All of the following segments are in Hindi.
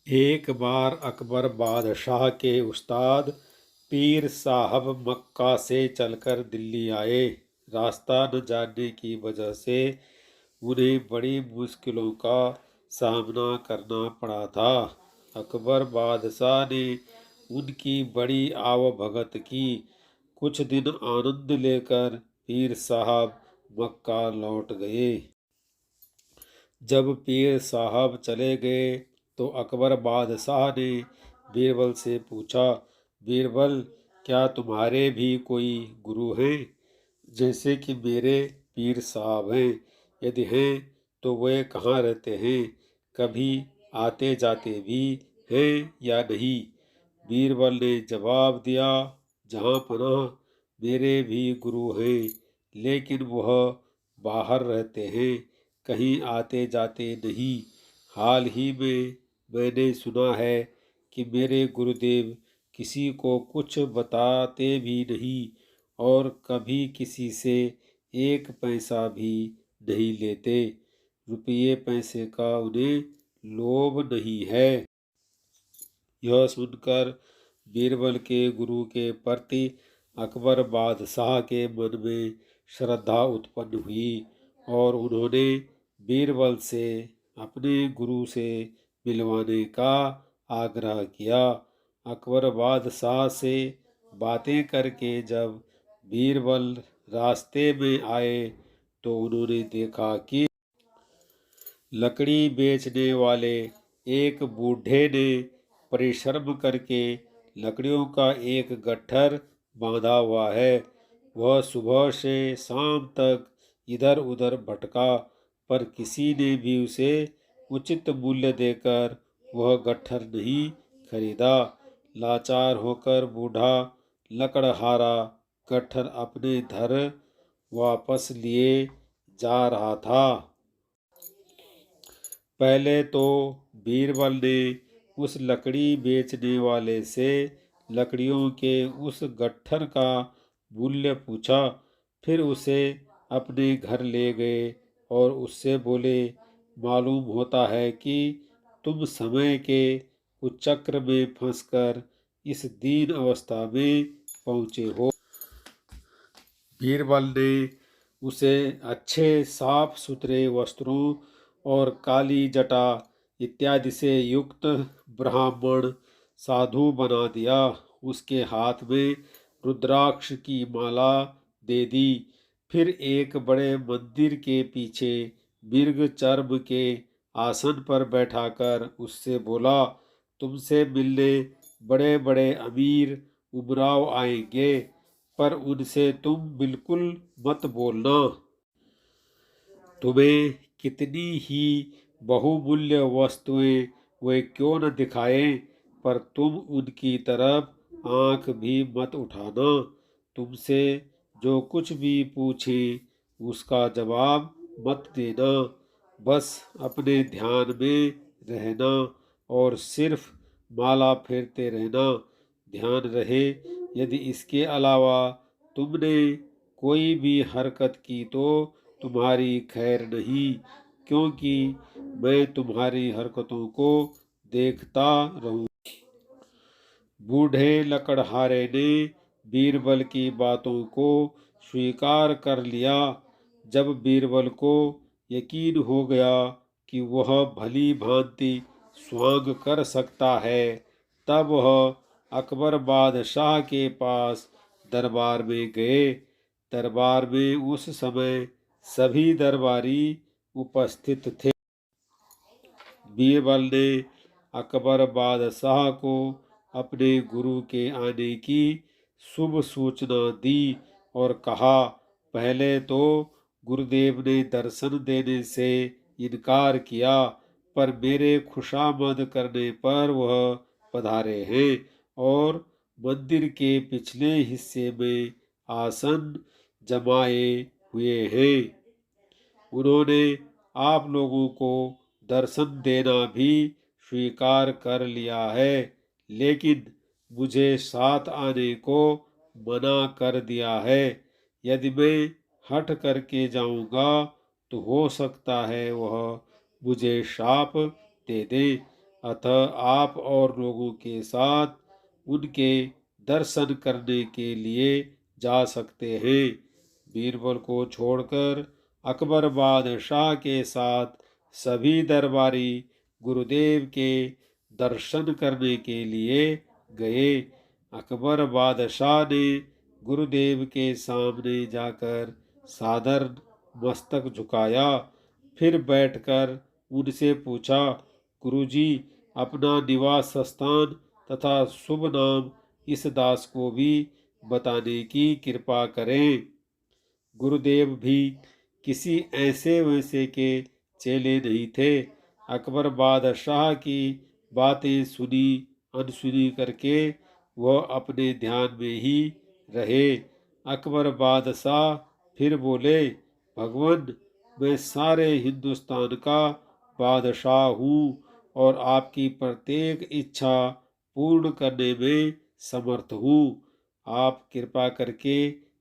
एक बार अकबर बादशाह के उस्ताद पीर साहब मक्का से चलकर दिल्ली आए। रास्ता न जानने की वजह से उन्हें बड़ी मुश्किलों का सामना करना पड़ा था। अकबर बादशाह ने उनकी बड़ी आवभगत की। कुछ दिन आनंद लेकर पीर साहब मक्का लौट गए। जब पीर साहब चले गए तो अकबर बादशाह ने बीरबल से पूछा, बीरबल, क्या तुम्हारे भी कोई गुरु हैं जैसे कि मेरे पीर साहब हैं? यदि हैं तो वे कहाँ रहते हैं? कभी आते जाते भी हैं या नहीं? बीरबल ने जवाब दिया, जहाँ पनाह मेरे भी गुरु हैं, लेकिन वह बाहर रहते हैं, कहीं आते जाते नहीं। हाल ही में मैंने सुना है कि मेरे गुरुदेव किसी को कुछ बताते भी नहीं और कभी किसी से एक पैसा भी नहीं लेते। रुपये पैसे का उन्हें लोभ नहीं है। यह सुनकर बीरबल के गुरु के प्रति अकबर बादशाह के मन में श्रद्धा उत्पन्न हुई और उन्होंने बीरबल से अपने गुरु से मिलवाने का आग्रह किया। अकबर बादशाह से बातें करके जब बीरबल रास्ते में आए तो उन्होंने देखा कि लकड़ी बेचने वाले एक बूढ़े ने परिश्रम करके लकड़ियों का एक गट्ठर बांधा हुआ है। वह सुबह से शाम तक इधर उधर भटका, पर किसी ने भी उसे उचित मूल्य देकर वह गट्ठर नहीं खरीदा। लाचार होकर बूढ़ा लकड़हारा गट्ठर अपने घर वापस लिए जा रहा था। पहले तो बीरबल ने उस लकड़ी बेचने वाले से लकड़ियों के उस गट्ठर का मूल्य पूछा। फिर उसे अपने घर ले गए और उससे बोले, मालूम होता है कि तुम समय के कुचक्र में फंसकर इस दीन अवस्था में पहुँचे हो। बीरबल ने उसे अच्छे साफ सुथरे वस्त्रों और काली जटा इत्यादि से युक्त ब्राह्मण साधु बना दिया। उसके हाथ में रुद्राक्ष की माला दे दी। फिर एक बड़े मंदिर के पीछे मृग चर्म के आसन पर बैठाकर उससे बोला, तुमसे मिलने बड़े बड़े अमीर उमराव आएंगे, पर उनसे तुम बिल्कुल मत बोलना। तुम्हें कितनी ही बहुमूल्य वस्तुएं वे क्यों न दिखाएं, पर तुम उनकी तरफ आंख भी मत उठाना। तुमसे जो कुछ भी पूछे उसका जवाब मत देना। बस अपने ध्यान में रहना और सिर्फ माला फेरते रहना। ध्यान रहे, यदि इसके अलावा तुमने कोई भी हरकत की तो तुम्हारी खैर नहीं, क्योंकि मैं तुम्हारी हरकतों को देखता रहूं। बूढ़े लकड़हारे ने बीरबल की बातों को स्वीकार कर लिया। जब बीरबल को यकीन हो गया कि वह भली भांति स्वांग कर सकता है, तब वह अकबर बादशाह के पास दरबार में गए। दरबार में उस समय सभी दरबारी उपस्थित थे। बीरबल ने अकबर बादशाह को अपने गुरु के आने की शुभ सूचना दी और कहा, पहले तो गुरुदेव ने दर्शन देने से इनकार किया, पर मेरे खुशामद करने पर वह पधारे हैं और मंदिर के पिछले हिस्से में आसन जमाए हुए हैं। उन्होंने आप लोगों को दर्शन देना भी स्वीकार कर लिया है, लेकिन मुझे साथ आने को मना कर दिया है। यदि मैं हठ करके जाऊंगा तो हो सकता है वह मुझे शाप दे दे। अतः आप और लोगों के साथ उनके दर्शन करने के लिए जा सकते हैं। बीरबल को छोड़कर अकबर बादशाह के साथ सभी दरबारी गुरुदेव के दर्शन करने के लिए गए। अकबर बादशाह ने गुरुदेव के सामने जाकर सादर मस्तक झुकाया, फिर बैठकर उनसे पूछा, गुरुजी, अपना निवास स्थान तथा शुभ नाम इस दास को भी बताने की कृपा करें। गुरुदेव भी किसी ऐसे वैसे के चेले नहीं थे। अकबर बादशाह की बातें सुनी अनसुनी करके वह अपने ध्यान में ही रहे। अकबर बादशाह फिर बोले, भगवान, मैं सारे हिंदुस्तान का बादशाह हूँ और आपकी प्रत्येक इच्छा पूर्ण करने में समर्थ हूँ। आप कृपा करके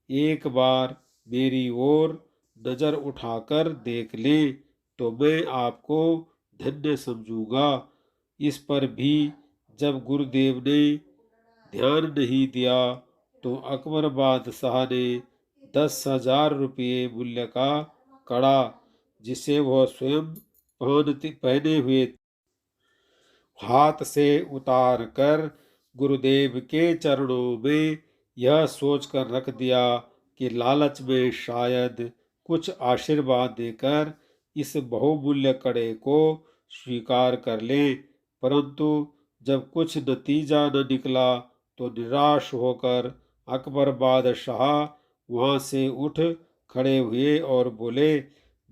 एक बार मेरी ओर नजर उठाकर देख लें तो मैं आपको धन्य समझूंगा। इस पर भी जब गुरुदेव ने ध्यान नहीं दिया तो अकबर बादशाह ने 10,000 रुपये मूल्य का कड़ा, जिसे वह स्वयं पहने हुए हाथ से उतार कर गुरुदेव के चरणों में यह सोचकर रख दिया कि लालच में शायद कुछ आशीर्वाद देकर इस बहुमूल्य कड़े को स्वीकार कर लें। परंतु जब कुछ नतीजा न निकला तो निराश होकर अकबर बादशाह वहां से उठ खड़े हुए और बोले,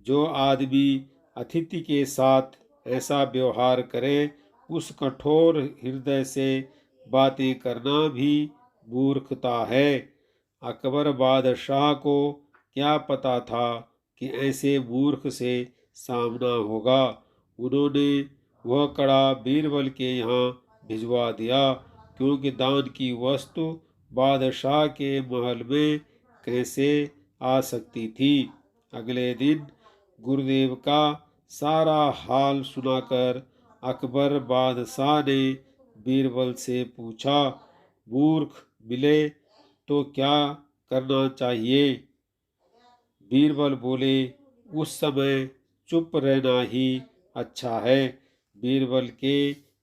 जो आदमी अतिथि के साथ ऐसा व्यवहार करे उस कठोर हृदय से बातें करना भी मूर्खता है। अकबर बादशाह को क्या पता था कि ऐसे मूर्ख से सामना होगा। उन्होंने वह कड़ा बीरबल के यहाँ भिजवा दिया, क्योंकि दान की वस्तु बादशाह के महल में कैसे आ सकती थी। अगले दिन गुरुदेव का सारा हाल सुनाकर अकबर बादशाह ने बीरबल से पूछा, मूर्ख मिले तो क्या करना चाहिए? बीरबल बोले, उस समय चुप रहना ही अच्छा है। बीरबल के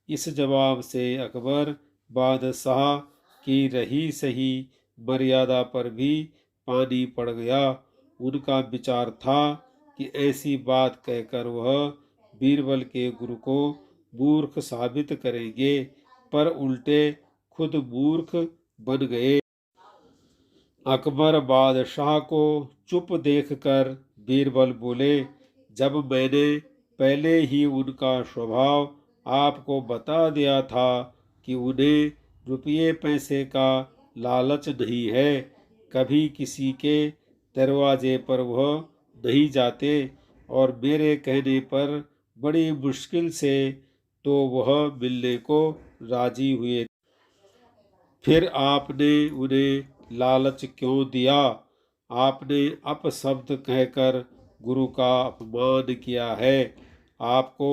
इस जवाब से अकबर बादशाह की रही सही मर्यादा पर भी पानी पड़ गया। उनका विचार था कि ऐसी बात कहकर वह बीरबल के गुरु को मूर्ख साबित करेंगे, पर उल्टे खुद मूर्ख बन गए। अकबर बादशाह को चुप देखकर बीरबल बोले, जब मैंने पहले ही उनका स्वभाव आपको बता दिया था कि उन्हें रुपये पैसे का लालच नहीं है, कभी किसी के दरवाजे पर वह नहीं जाते और मेरे कहने पर बड़ी मुश्किल से तो वह मिलने को राजी हुए। फिर आपने उन्हें लालच क्यों दिया? आपने अपशब्द कहकर गुरु का अपमान किया है। आपको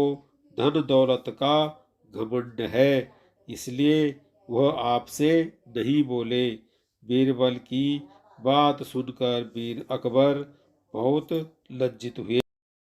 धन दौलत का घमंड है, इसलिए वह आपसे नहीं बोले। बीरबल की बात सुनकर अकबर बहुत लज्जित हुए।